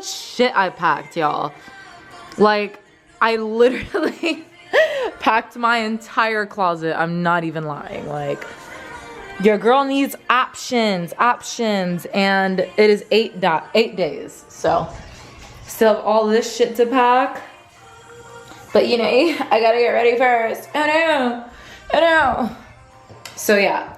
much shit I packed, y'all. Like, I literally packed my entire closet. I'm not even lying. Like, your girl needs options, and it is 8 days. So, still have all this shit to pack. But you know, I gotta get ready first. I know. So yeah.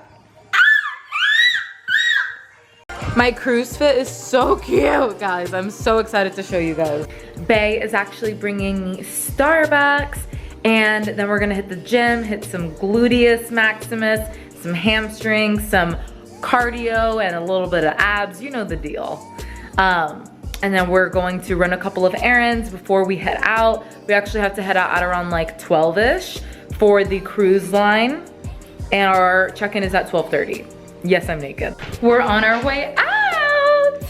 My cruise fit is so cute, guys. I'm so excited to show you guys. Bae is actually bringing me Starbucks, and then we're gonna hit the gym, hit some gluteus maximus, some hamstrings, some cardio, and a little bit of abs. You know the deal. And then we're going to run a couple of errands before we head out. We actually have to head out at around like 12-ish for the cruise line. And our check-in is at 12:30. Yes, I'm naked. We're on our way out.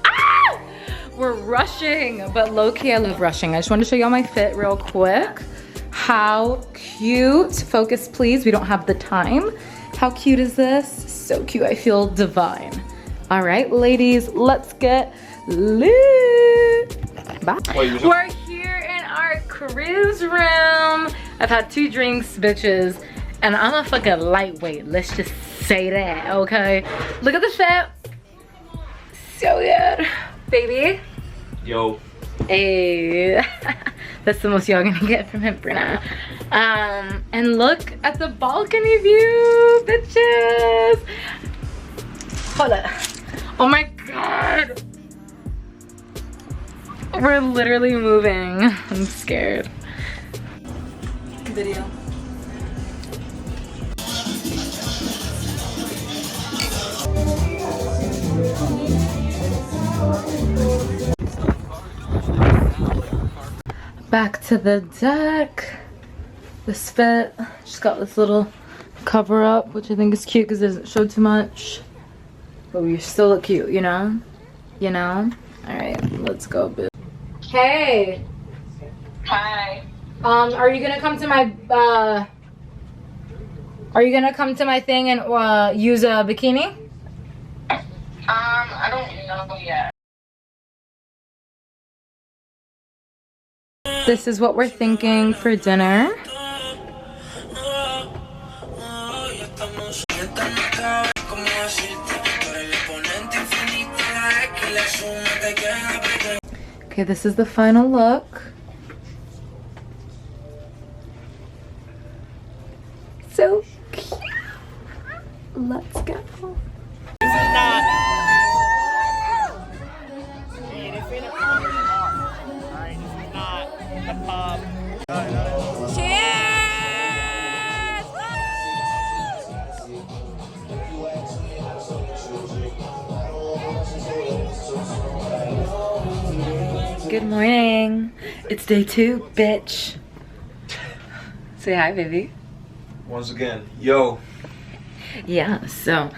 Ah! We're rushing, but low-key I love rushing. I just wanted to show y'all my fit real quick. How cute. Focus, please. We don't have the time. How cute is this? So cute. I feel divine. All right, ladies, let's get lit. Bye. We're here in our cruise room. I've had 2 drinks, bitches, and I'm a fucking lightweight. Let's just say that, okay? Look at the fit. So good. Baby. Yo. Hey. That's the most y'all gonna get from him for now. And look at the balcony view, bitches. Hold up. Oh my God. We're literally moving. I'm scared. Video. Back to the deck. This fit. Just got this little cover up, which I think is cute because it doesn't show too much. But we still look cute, you know? You know? Alright, let's go, bitch. Hey. Hi. Are you gonna come to my thing and use a bikini? I don't know yet. This is what we're thinking for dinner. Okay, this is the final look. So cute. Let's go. Good morning. It's day 2, bitch. Say hi, baby. Once again, yo. Yeah, so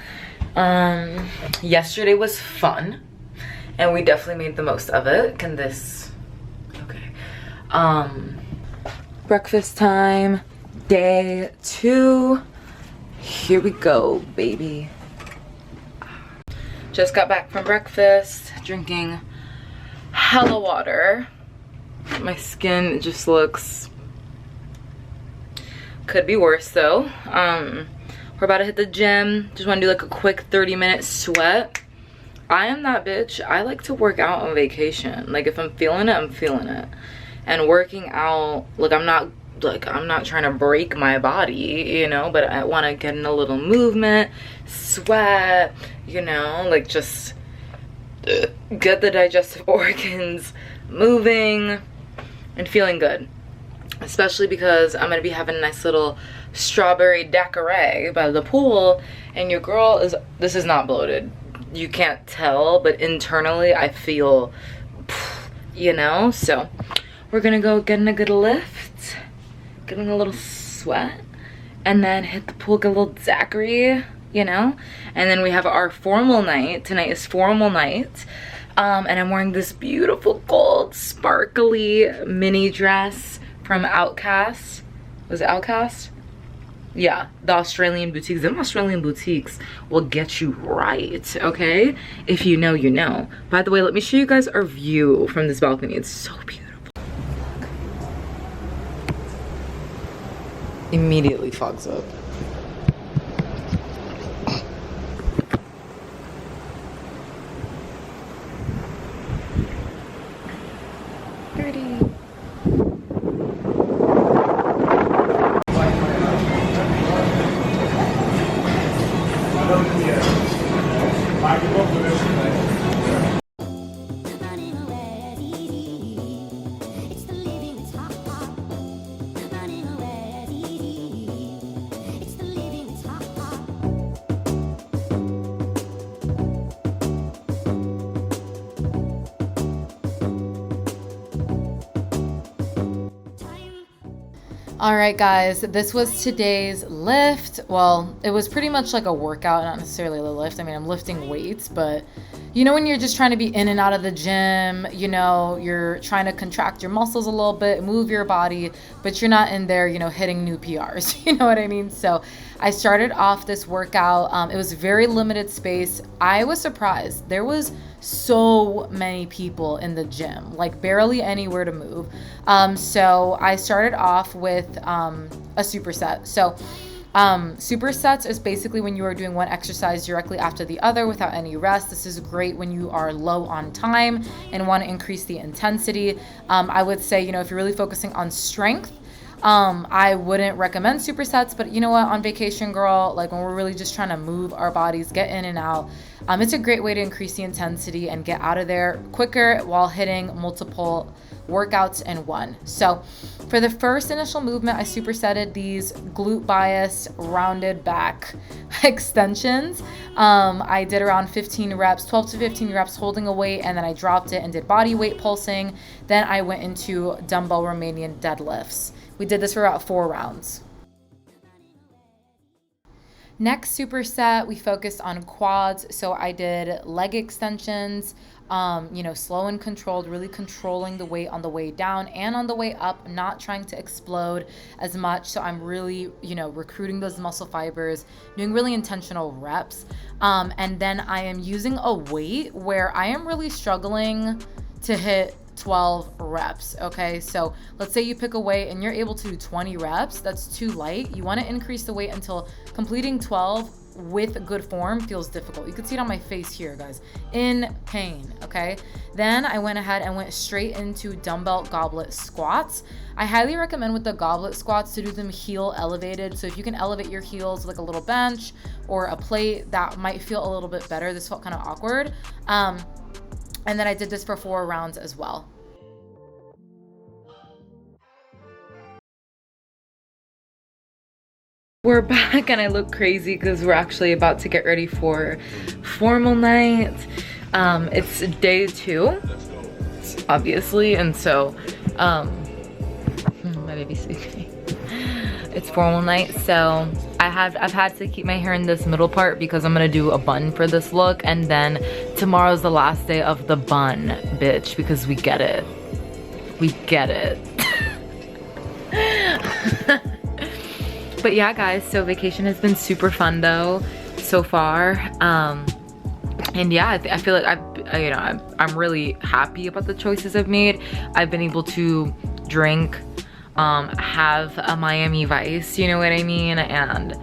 yesterday was fun and we definitely made the most of it. Can this okay. Breakfast time, day 2. Here we go, baby. Just got back from breakfast, drinking hella water. My skin just looks, could be worse though. We're about to hit the gym. Just want to do like a quick 30-minute sweat. I am that bitch. I like to work out on vacation. Like if I'm feeling it, I'm feeling it. And working out, like I'm not trying to break my body, you know, but I want to get in a little movement, sweat, you know, like just get the digestive organs moving and feeling good. Especially because I'm gonna be having a nice little strawberry daiquiri by the pool, and your girl is, this is not bloated. You can't tell, but internally I feel, you know, so we're gonna go getting a good lift, getting a little sweat, and then hit the pool, get a little daiquiri, you know, and then we have our formal night. Tonight is formal night. And I'm wearing this beautiful gold sparkly mini dress from Outcast. Was it Outcast? yeah, the Australian boutiques. Them Australian boutiques will get you right, okay? If you know, you know. By the way, let me show you guys our view from this balcony. It's so beautiful. Immediately fogs up. Pretty. All right, guys, this was today's lift. Well, it was pretty much like a workout, not necessarily a lift. I mean, I'm lifting weights, but you know, when you're just trying to be in and out of the gym, you know, you're trying to contract your muscles a little bit, move your body, but you're not in there, you know, hitting new PRs. You know what I mean? So I started off this workout. It was very limited space. I was surprised. There was so many people in the gym, like barely anywhere to move. So I started off with a superset. So supersets is basically when you are doing one exercise directly after the other without any rest. This is great when you are low on time and want to increase the intensity. I would say, you know, if you're really focusing on strength, I wouldn't recommend supersets, but you know what, on vacation, girl, like when we're really just trying to move our bodies, get in and out, it's a great way to increase the intensity and get out of there quicker while hitting multiple workouts in one. So for the first initial movement, I supersetted these glute bias rounded back extensions. I did around 15 reps, 12 to 15 reps holding a weight, and then I dropped it and did body weight pulsing. Then I went into dumbbell Romanian deadlifts. We did this for about 4 rounds. Next superset, we focused on quads. So I did leg extensions, you know, slow and controlled, really controlling the weight on the way down and on the way up, not trying to explode as much. So I'm really, you know, recruiting those muscle fibers, doing really intentional reps. And then I am using a weight where I am really struggling to hit 12 reps. Okay, so let's say you pick a weight and you're able to do 20 reps. That's too light. You want to increase the weight until completing 12 with good form feels difficult. You can see it on my face here, guys, in pain. Okay, then I went ahead and went straight into dumbbell goblet squats. I highly recommend with the goblet squats to do them heel elevated. So if you can elevate your heels like a little bench or a plate, that might feel a little bit better. This felt kind of awkward. And then I did this for 4 rounds as well. We're back and I look crazy because we're actually about to get ready for formal night. It's day 2, obviously, and so my baby's sleeping. It's formal night, so I've had to keep my hair in this middle part because I'm gonna do a bun for this look, and then tomorrow's the last day of the bun, bitch, because we get it. We get it. But yeah, guys, so vacation has been super fun though so far. And yeah, I feel like I'm really happy about the choices I've made. I've been able to drink, have a Miami Vice, you know what I mean? And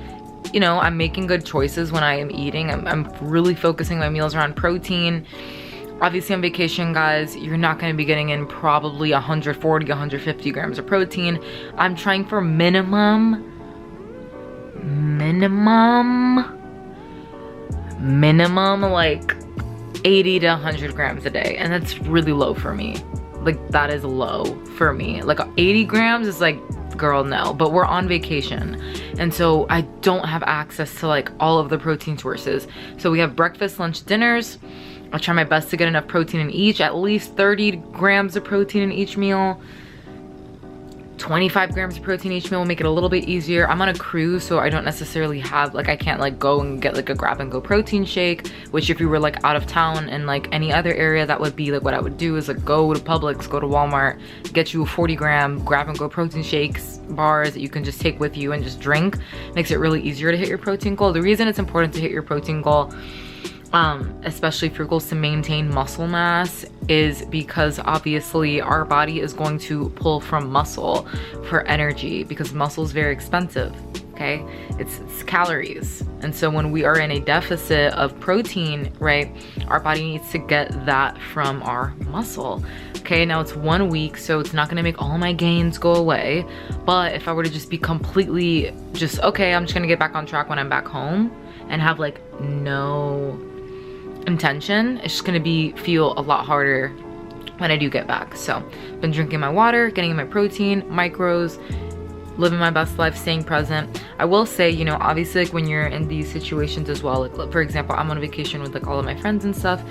you know, I'm making good choices when I am eating. I'm really focusing my meals around protein. Obviously on vacation, guys, you're not gonna be getting in probably 140, 150 grams of protein. I'm trying for minimum like 80 to 100 grams a day, and that's really low for me. Like, that is low for me. Like 80 grams is like, girl, no. But we're on vacation, and so I don't have access to like all of the protein sources. So we have breakfast, lunch, dinners. I'll try my best to get enough protein in each, at least 30 grams of protein in each meal. 25 grams of protein each meal will make it a little bit easier. I'm on a cruise, so I don't necessarily have, like, I can't like go and get like a grab and go protein shake, which if you were like out of town in like any other area, that would be like what I would do is like go to Publix, go to Walmart, get you a 40-gram grab and go protein shakes bars that you can just take with you and just drink. Makes it really easier to hit your protein goal. The reason it's important to hit your protein goal, especially if your goal is to maintain muscle mass, is because obviously our body is going to pull from muscle for energy because muscle is very expensive. Okay, it's calories, and so when we are in a deficit of protein, right, our body needs to get that from our muscle. Okay, now it's 1 week, so it's not gonna make all my gains go away, but if I were to just be completely just, okay, I'm just gonna get back on track when I'm back home and have like no intention, it's just gonna feel a lot harder when I do get back. So been drinking my water, getting in my protein, micros, living my best life, staying present. I will say, you know, obviously like when you're in these situations as well, like for example, I'm on vacation with like all of my friends and stuff.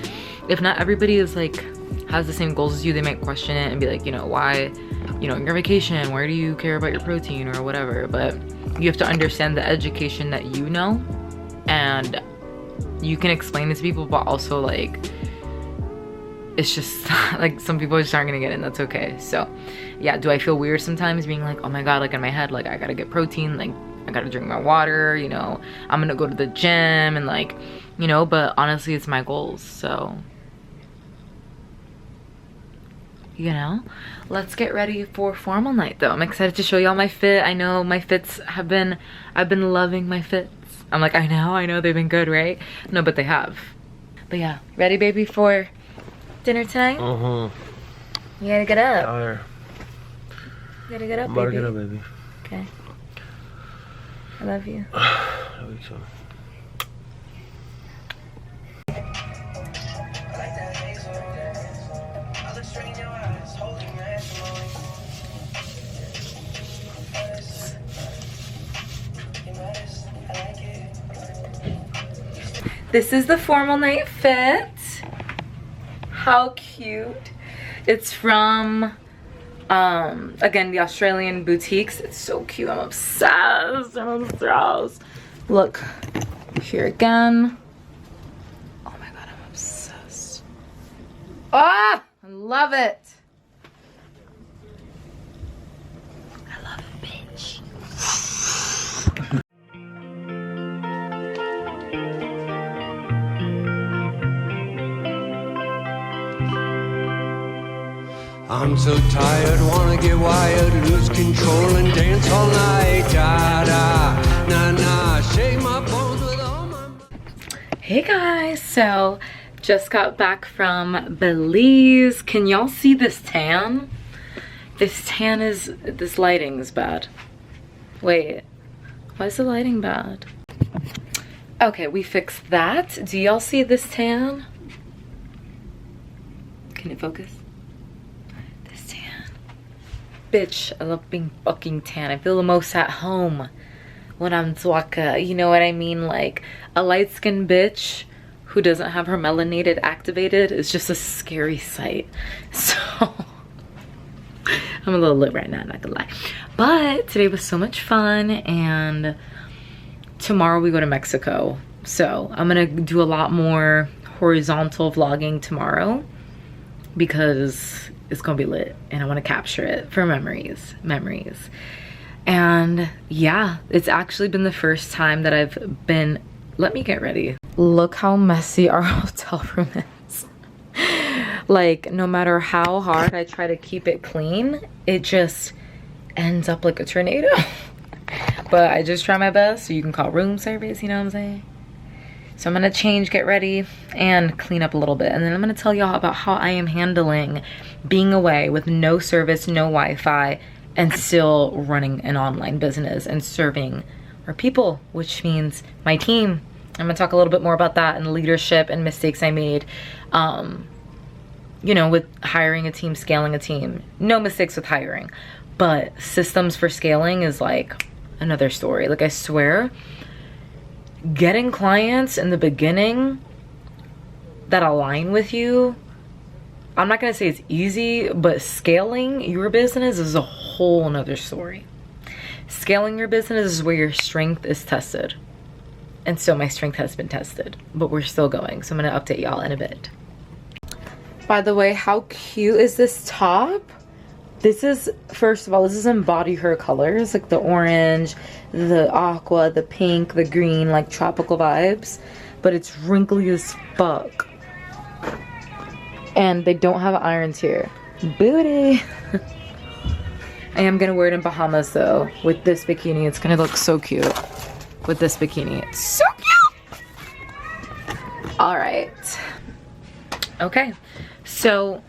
If not everybody is like has the same goals as you, they might question it and be like, you know, why, you know, your vacation, why do you care about your protein or whatever? But you have to understand the education that you know, and you can explain this to people, but also like it's just like some people just aren't gonna get it, and that's okay. So yeah, do I feel weird sometimes being like, oh my god, like in my head, like I gotta get protein, like I gotta drink my water, you know, I'm gonna go to the gym and like, you know, but honestly it's my goals. So you know, let's get ready for formal night though. I'm excited to show y'all my fit. I know my fits I've been loving my fits. I'm like, I know they've been good, right? No, but they have. But yeah, ready baby for dinner tonight? You gotta get up. Tired. You gotta get up, I'm about to baby. get up, baby. Okay. I love you. Love you too. This is the formal night fit. How cute. It's from again, the Australian boutiques. It's so cute. I'm obsessed. I'm obsessed. Look here again. Oh my god, I'm obsessed. Ah, I love it. I love it, bitch. I'm so tired, wanna get wired, lose control and dance all night. Da da, na na, shake my bones with all my. Hey guys, so just got back from Belize. Can y'all see this tan? This lighting is bad. Wait, why is the lighting bad? Okay, we fixed that. Do y'all see this tan? Can it focus? Bitch, I love being fucking tan. I feel the most at home when I'm Zwaka. You know what I mean? Like a light-skinned bitch who doesn't have her melanated activated is just a scary sight. So I'm a little lit right now, not gonna lie. But today was so much fun, and tomorrow we go to Mexico. So I'm gonna do a lot more horizontal vlogging tomorrow because it's gonna be lit and I want to capture it for memories. And yeah, it's actually been the first time that I've been, let me get ready. Look how messy our hotel room is. Like no matter how hard I try to keep it clean, it just ends up like a tornado. But I just try my best, so you can call room service, you know what I'm saying? So I'm gonna change, get ready, and clean up a little bit. And then I'm gonna tell y'all about how I am handling being away with no service, no Wi-Fi, and still running an online business and serving our people, which means my team. I'm gonna talk a little bit more about that and leadership and mistakes I made, you know, with hiring a team, scaling a team. No mistakes with hiring, but systems for scaling is like another story. Like I swear, getting clients in the beginning that align with you, I'm not gonna say it's easy, but scaling your business is a whole nother story. Scaling your business is where your strength is tested. And so my strength has been tested, but we're still going. So I'm gonna update y'all in a bit. By the way, how cute is this top? This is, first of all, this is Embody Her colors, like the orange, the aqua, the pink, the green, like tropical vibes. But it's wrinkly as fuck. And they don't have irons here. Booty. I am gonna wear it in Bahamas though. With this bikini, it's gonna look so cute. With this bikini, it's so cute. All right. Okay. So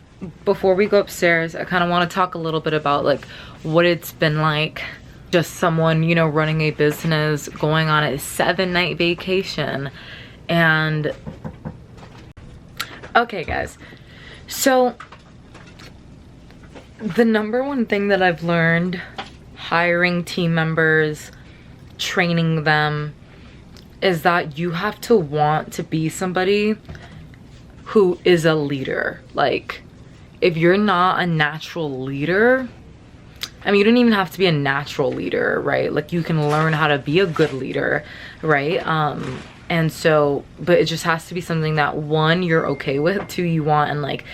before we go upstairs, I kind of want to talk a little bit about like what it's been like. Just someone, you know, running a business, going on a 7-night vacation. And okay, guys. So the number one thing that I've learned hiring team members, training them, is that you have to want to be somebody who is a leader. Like, if you're not a natural leader, I mean, you don't even have to be a natural leader, right? Like, you can learn how to be a good leader, right? And so, but it just has to be something that, 1, you're okay with, 2, you want, and like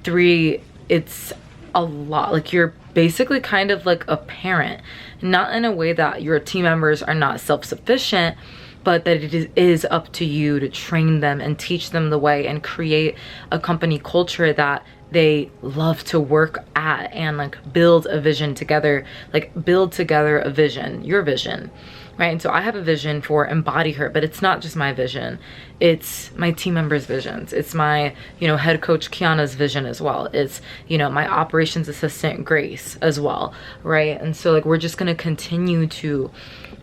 3, it's a lot. Like, you're basically kind of like a parent, not in a way that your team members are not self-sufficient, but that it is up to you to train them and teach them the way and create a company culture that they love to work at, and like build a vision together, like build together a vision, your vision, right? And so I have a vision for Embody Her, but it's not just my vision, it's my team members' visions. It's my, you know, head coach Kiana's vision as well. It's, you know, my operations assistant Grace as well, right? And so like we're just gonna continue to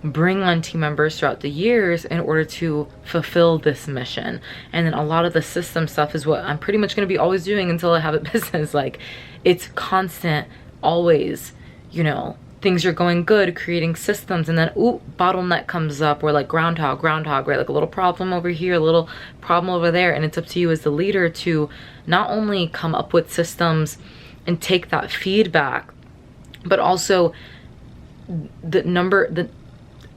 bring on team members throughout the years in order to fulfill this mission. And then a lot of the system stuff is what I'm pretty much going to be always doing until I have a business. Like, it's constant, always, you know, things are going good, creating systems, and then ooh, bottleneck comes up, or like groundhog, right? Like a little problem over here, a little problem over there, and it's up to you as the leader to not only come up with systems and take that feedback, but also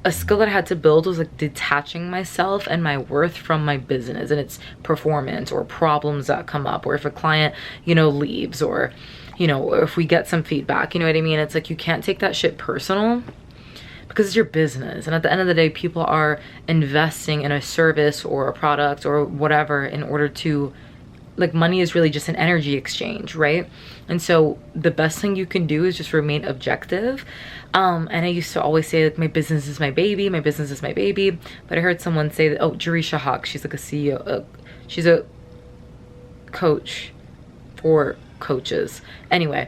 a skill that I had to build was like detaching myself and my worth from my business and its performance or problems that come up, or if a client, you know, leaves, or, you know, or if we get some feedback, you know what I mean? It's like, you can't take that shit personal because it's your business. And at the end of the day, people are investing in a service or a product or whatever in order to, like, money is really just an energy exchange, right? And so the best thing you can do is just remain objective. And I used to always say, like, my business is my baby, my business is my baby. But I heard someone say that, oh, Jerisha Hawk, she's like a CEO, she's a coach for coaches. Anyway,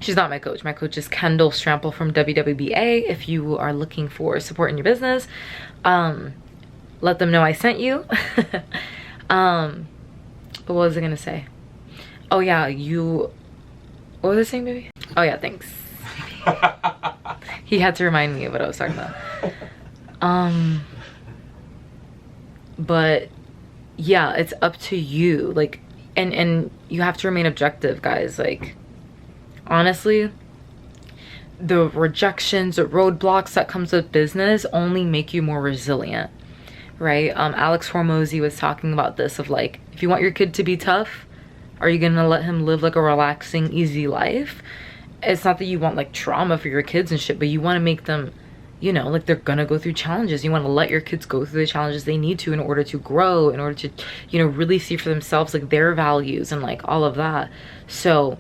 she's not my coach. My coach is Kendall Strample from WWBA. If you are looking for support in your business, let them know I sent you. But what was I gonna say? Oh yeah, what was I saying, baby? Oh yeah, thanks. He had to remind me of what I was talking about. But yeah, it's up to you. Like, and you have to remain objective, guys. Like, honestly, the rejections, the roadblocks that comes with business only make you more resilient, right? Alex Hormozy was talking about this, of like, if you want your kid to be tough, are you gonna let him live like a relaxing, easy life? It's not that you want like trauma for your kids and shit, but you want to make them, you know, like, they're gonna go through challenges. You want to let your kids go through the challenges they need to in order to grow, in order to, you know, really see for themselves like their values and like all of that. So,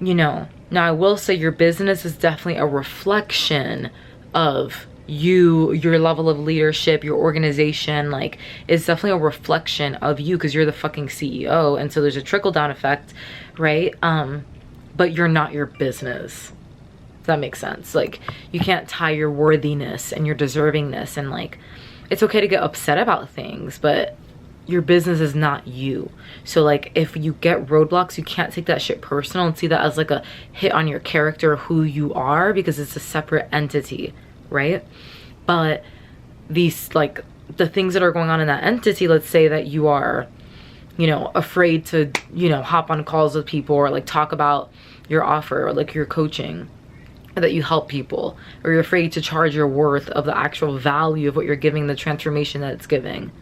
you know, now I will say your business is definitely a reflection of you, your level of leadership, your organization. Like, it's definitely a reflection of you because you're the fucking CEO. And so there's a trickle-down effect, right? But you're not your business. Does that make sense? Like, you can't tie your worthiness and your deservingness, and like, it's okay to get upset about things, but your business is not you. So like, if you get roadblocks, you can't take that shit personal and see that as like a hit on your character, who you are, because it's a separate entity, right? But these, like, the things that are going on in that entity, let's say that you are, you know, afraid to, you know, hop on calls with people or like talk about your offer or like your coaching, or that you help people, or you're afraid to charge your worth of the actual value of what you're giving, the transformation that it's giving,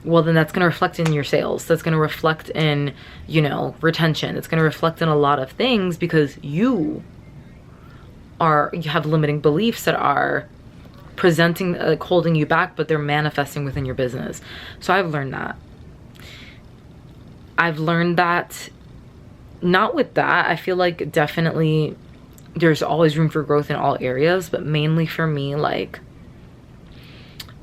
well, then that's going to reflect in your sales. That's going to reflect in, you know, retention. It's going to reflect in a lot of things, because you have limiting beliefs that are presenting, like holding you back, but they're manifesting within your business. So I've learned that. Not with that. I feel like definitely there's always room for growth in all areas, but mainly for me, like,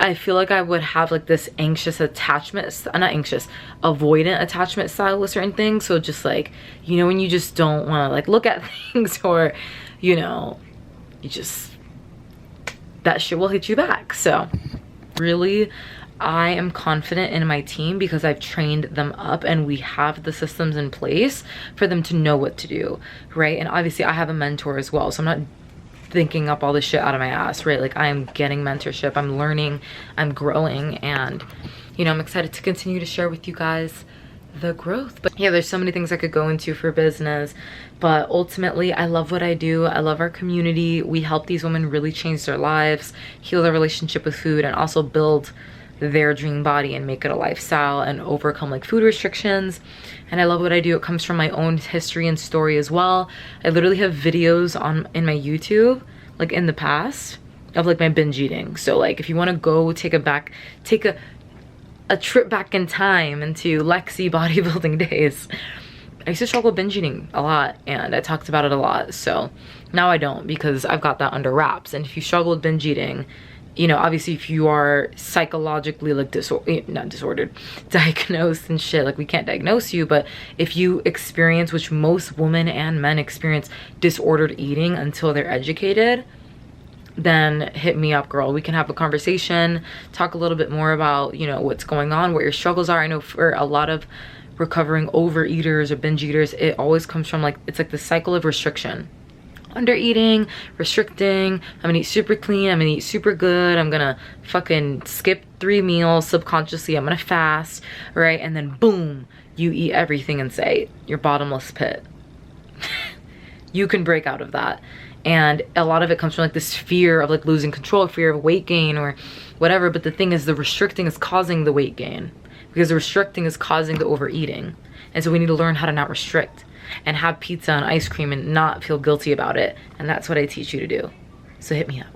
I feel like I would have like this anxious attachment, not anxious, avoidant attachment style with certain things. So just like, you know, when you just don't want to like look at things, or, you know, you just, that shit will hit you back. So really, I am confident in my team because I've trained them up and we have the systems in place for them to know what to do, right? And obviously I have a mentor as well, so I'm not thinking up all this shit out of my ass, right? Like, I am getting mentorship, I'm learning, I'm growing, and, you know, I'm excited to continue to share with you guys the growth. But yeah, there's so many things I could go into for business, but ultimately I love what I do. I love our community. We help these women really change their lives, heal their relationship with food, and also build their dream body and make it a lifestyle and overcome like food restrictions. And I love what I do. It comes from my own history and story as well. I literally have videos in my YouTube, like in the past, of like my binge eating. So like, if you want to go take a trip back in time into Lexi bodybuilding days, I used to struggle with binge eating a lot, and I talked about it a lot. So now I don't, because I've got that under wraps. And if you struggle with binge eating, you know, obviously if you are psychologically like diagnosed and shit, like we can't diagnose you, but if you experience, which most women and men experience, disordered eating until they're educated, then hit me up, girl. We can have a conversation, talk a little bit more about, you know, what's going on, what your struggles are. I know for a lot of recovering overeaters or binge eaters, it always comes from like, it's like the cycle of restriction. Under eating, restricting, I'm gonna eat super clean, I'm gonna eat super good, I'm gonna fucking skip 3 meals subconsciously, I'm gonna fast, right? And then boom, you eat everything in sight, your bottomless pit. You can break out of that. And a lot of it comes from like this fear of like losing control, fear of weight gain or whatever. But the thing is, the restricting is causing the weight gain, because the restricting is causing the overeating. And so we need to learn how to not restrict and have pizza and ice cream and not feel guilty about it. And that's what I teach you to do. So hit me up,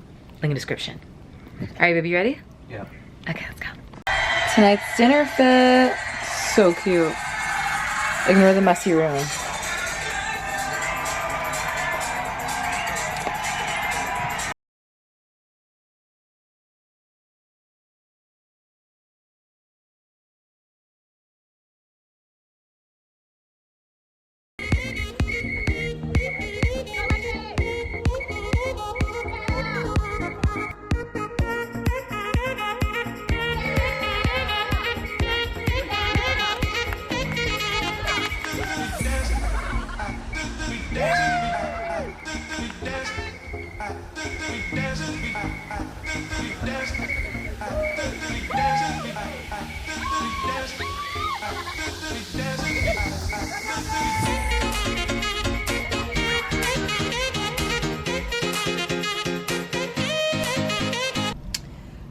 link in the description. All right, baby, you ready? Yeah. Okay, let's go. Tonight's dinner fit, so cute. Ignore the messy room.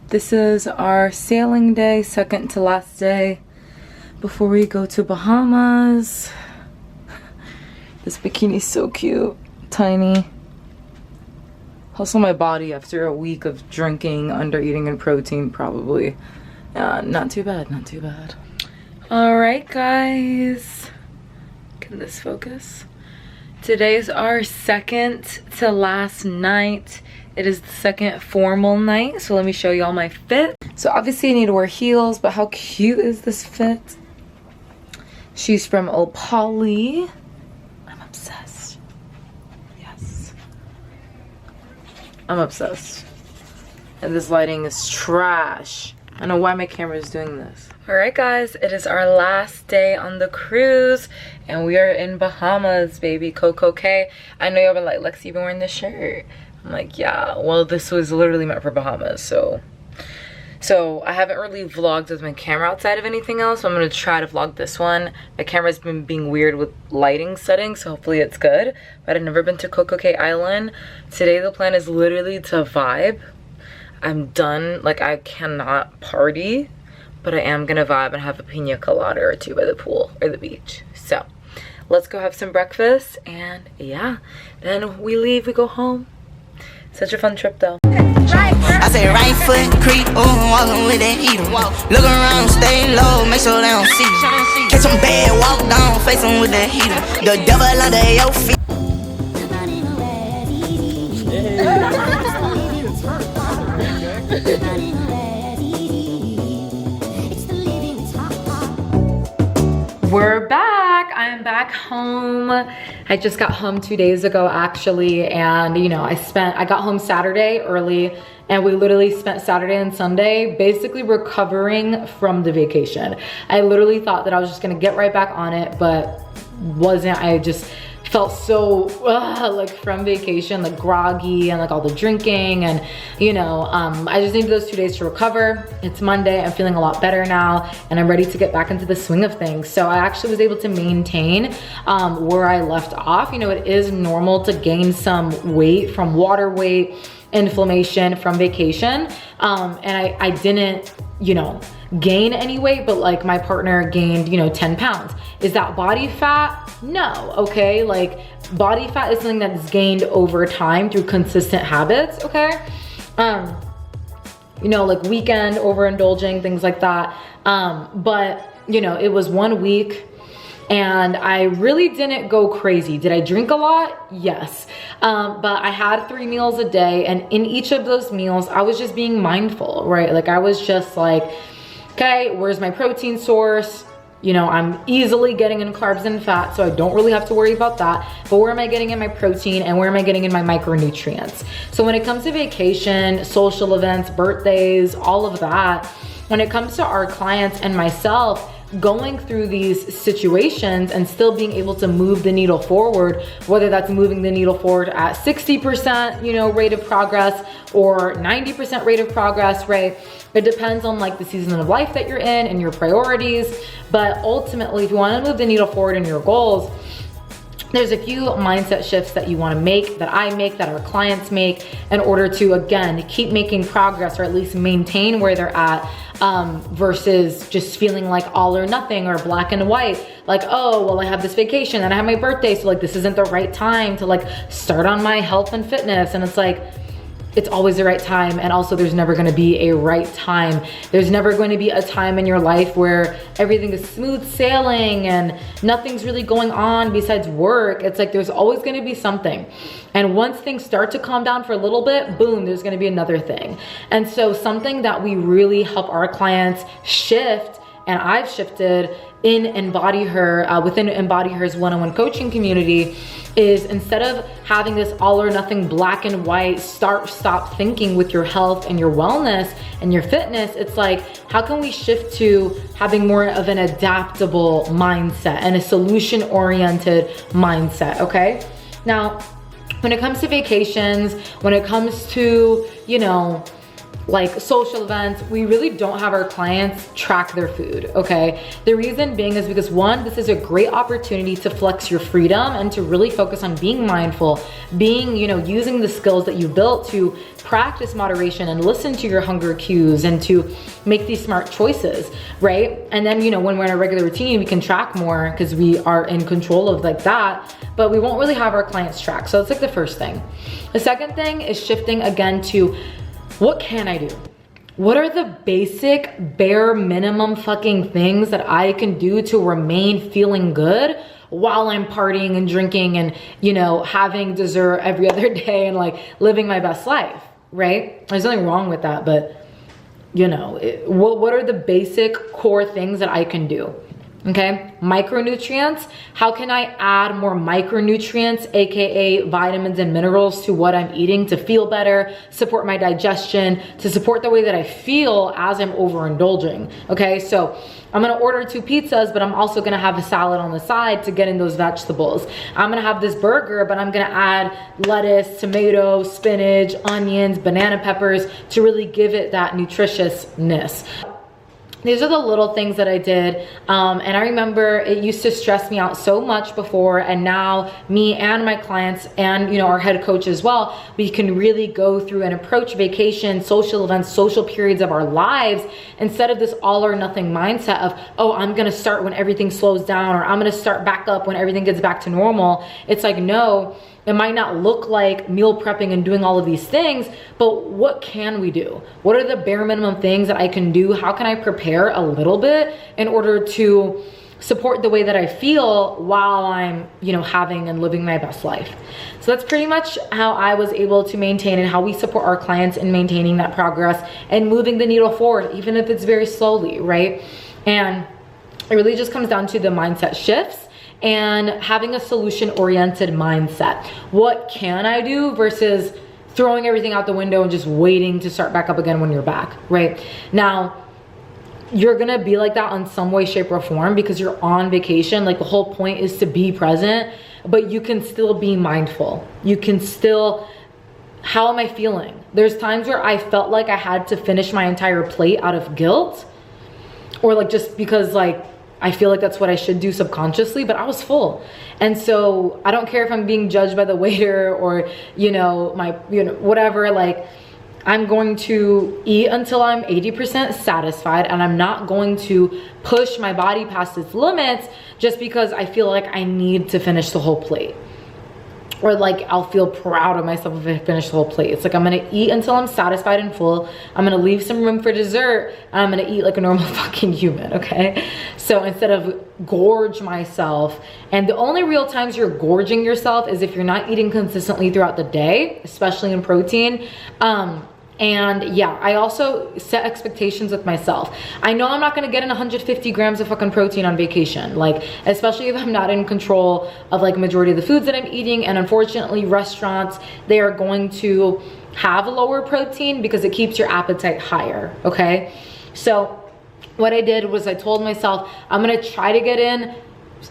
This is our sailing day, second to last day before we go to Bahamas. This bikini is so cute, tiny. Also my body after a week of drinking, under eating, and protein probably. Not too bad, not too bad. All right, guys. Can this focus? Today's our second to last night. It is the second formal night, so let me show y'all my fit. So obviously I need to wear heels, but how cute is this fit? She's from Opali. I'm obsessed. Yes. I'm obsessed. And this lighting is trash. I don't know why my camera is doing this. All right, guys, it is our last day on the cruise, and we are in Bahamas, baby. Coco Cay. I know y'all been like, Lexi, you been wearing this shirt? I'm like, yeah, well, this was literally meant for Bahamas, so So I haven't really vlogged with my camera outside of anything else, so I'm gonna try to vlog this one. My camera's been being weird with lighting settings, so hopefully it's good. But I've never been to Coco Cay Island. Today the plan is literally to vibe. I'm done, like I cannot party, but I am gonna vibe and have a pina colada or two by the pool or the beach. So let's go have some breakfast, and yeah, then we leave, we go home. Such a fun trip though. I say right foot creep, walking with that heater. Look around, stay low, make sure they don't see you. Catch them bad, walk down, face them with that heater. The devil under your feet. We're back. I am back home. I just got home 2 days ago actually, and you know, I got home Saturday early, and we literally spent Saturday and Sunday basically recovering from the vacation. I literally thought that I was just gonna get right back on it, but wasn't. I just felt so like from vacation, like groggy and like all the drinking, and you know, I just needed those 2 days to recover. It's Monday, I'm feeling a lot better now, and I'm ready to get back into the swing of things. So I actually was able to maintain where I left off. You know, it is normal to gain some weight from water weight, inflammation from vacation, and I didn't, you know, gain any weight, but like my partner gained, you know, 10 pounds. Is that body fat? No, okay? Like body fat is something that's gained over time through consistent habits, okay? You know, like weekend overindulging, things like that. But you know, it was 1 week and I really didn't go crazy. Did I drink a lot? Yes. But I had 3 meals a day, and in each of those meals, I was just being mindful, right? Like I was just like, okay, where's my protein source? You know, I'm easily getting in carbs and fat, so I don't really have to worry about that. But where am I getting in my protein, and where am I getting in my micronutrients? So when it comes to vacation, social events, birthdays, all of that, when it comes to our clients and myself, going through these situations and still being able to move the needle forward, whether that's moving the needle forward at 60%, you know, rate of progress, or 90% rate of progress, right? It depends on like the season of life that you're in and your priorities. But ultimately, if you want to move the needle forward in your goals, there's a few mindset shifts that you want to make, that I make, that our clients make, in order to, again, keep making progress, or at least maintain where they're at, versus just feeling like all or nothing or black and white. Like, oh, well, I have this vacation and I have my birthday, so like this isn't the right time to like start on my health and fitness. And it's like, it's always the right time. And also there's never gonna be a right time. There's never going to be a time in your life where everything is smooth sailing and nothing's really going on besides work. It's like, there's always gonna be something. And once things start to calm down for a little bit, boom, there's gonna be another thing. And so something that we really help our clients shift, and I've shifted in Embody Her, within Embody Her's one-on-one coaching community, is instead of having this all or nothing black and white stop thinking with your health and your wellness and your fitness, it's like, how can we shift to having more of an adaptable mindset and a solution-oriented mindset, okay? Now, when it comes to vacations, when it comes to, you know, like social events, we really don't have our clients track their food, okay? The reason being is because, one, this is a great opportunity to flex your freedom and to really focus on being mindful, being, you know, using the skills that you built to practice moderation and listen to your hunger cues and to make these smart choices, right? And then, you know, when we're in a regular routine, we can track more because we are in control of like that, but we won't really have our clients track. So it's like the first thing. The second thing is shifting again to, what can I do? What are the basic, bare minimum fucking things that I can do to remain feeling good while I'm partying and drinking and, you know, having dessert every other day and like living my best life, right? There's nothing wrong with that, but you know, what are the basic core things that I can do? Okay, micronutrients. How can I add more micronutrients, aka vitamins and minerals, to what I'm eating to feel better, support my digestion, to support the way that I feel as I'm overindulging? Okay, so I'm gonna order 2 pizzas, but I'm also gonna have a salad on the side to get in those vegetables. I'm gonna have this burger, but I'm gonna add lettuce, tomato, spinach, onions, banana peppers to really give it that nutritiousness. These are the little things that I did, and I remember it used to stress me out so much before, and now me and my clients and, you know, our head coach as well, we can really go through and approach vacation, social events, social periods of our lives instead of this all or nothing mindset of, oh, I'm gonna start when everything slows down, or I'm gonna start back up when everything gets back to normal. It's like, no, it might not look like meal prepping and doing all of these things, but what can we do? What are the bare minimum things that I can do? How can I prepare a little bit in order to support the way that I feel while I'm, you know, having and living my best life? So that's pretty much how I was able to maintain and how we support our clients in maintaining that progress and moving the needle forward, even if it's very slowly, right? And it really just comes down to the mindset shifts and having a solution-oriented mindset. What can I do versus throwing everything out the window and just waiting to start back up again when you're back, right? Now, you're gonna be like that on some way, shape, or form because you're on vacation. Like, the whole point is to be present, but you can still be mindful. You can still, how am I feeling? There's times where I felt like I had to finish my entire plate out of guilt, or like just because like I feel like that's what I should do subconsciously, but I was full. And so I don't care if I'm being judged by the waiter or, you know, my, you know, whatever, like, I'm going to eat until I'm 80% satisfied, and I'm not going to push my body past its limits just because I feel like I need to finish the whole plate. Or like, I'll feel proud of myself if I finish the whole plate. It's like, I'm gonna eat until I'm satisfied and full. I'm gonna leave some room for dessert, and I'm gonna eat like a normal fucking human, okay? So instead of gorge myself, and the only real times you're gorging yourself is if you're not eating consistently throughout the day, especially in protein. And yeah, I also set expectations with myself. I know I'm not gonna get in 150 grams of fucking protein on vacation, like, especially if I'm not in control of like majority of the foods that I'm eating. And unfortunately, restaurants, they are going to have lower protein because it keeps your appetite higher, okay? So what I did was I told myself, I'm gonna try to get in,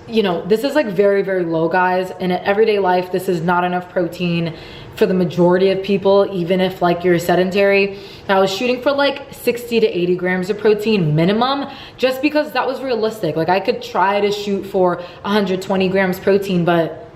you know, this is like very, very low, guys. In everyday life, this is not enough protein for the majority of people, even if like you're sedentary. I was shooting for like 60 to 80 grams of protein minimum, just because that was realistic. Like, I could try to shoot for 120 grams protein, but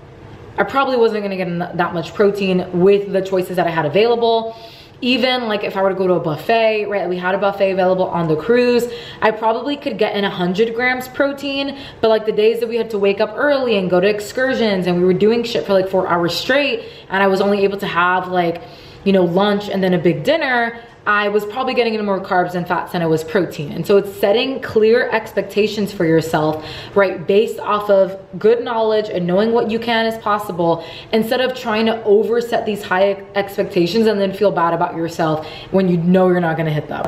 I probably wasn't gonna get in that much protein with the choices that I had available. Even like if I were to go to a buffet, right? We had a buffet available on the cruise. I probably could get in 100 grams protein, but like the days that we had to wake up early and go to excursions and we were doing shit for like 4 hours straight, and I was only able to have like, you know, lunch and then a big dinner, I was probably getting in more carbs and fats than I was protein. And so it's setting clear expectations for yourself, right? Based off of good knowledge and knowing what you can as possible, instead of trying to overset these high expectations and then feel bad about yourself when you know you're not gonna hit them.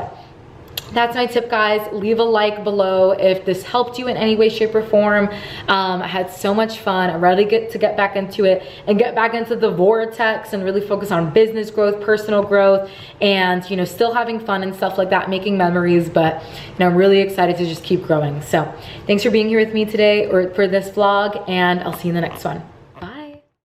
That's my tip, guys. Leave a like below if this helped you in any way, shape, or form. I had so much fun. I'm ready to get back into it and get back into the vortex and really focus on business growth, personal growth, and, you know, still having fun and stuff like that, making memories. But, you know, I'm really excited to just keep growing. So thanks for being here with me today or for this vlog, and I'll see you in the next one.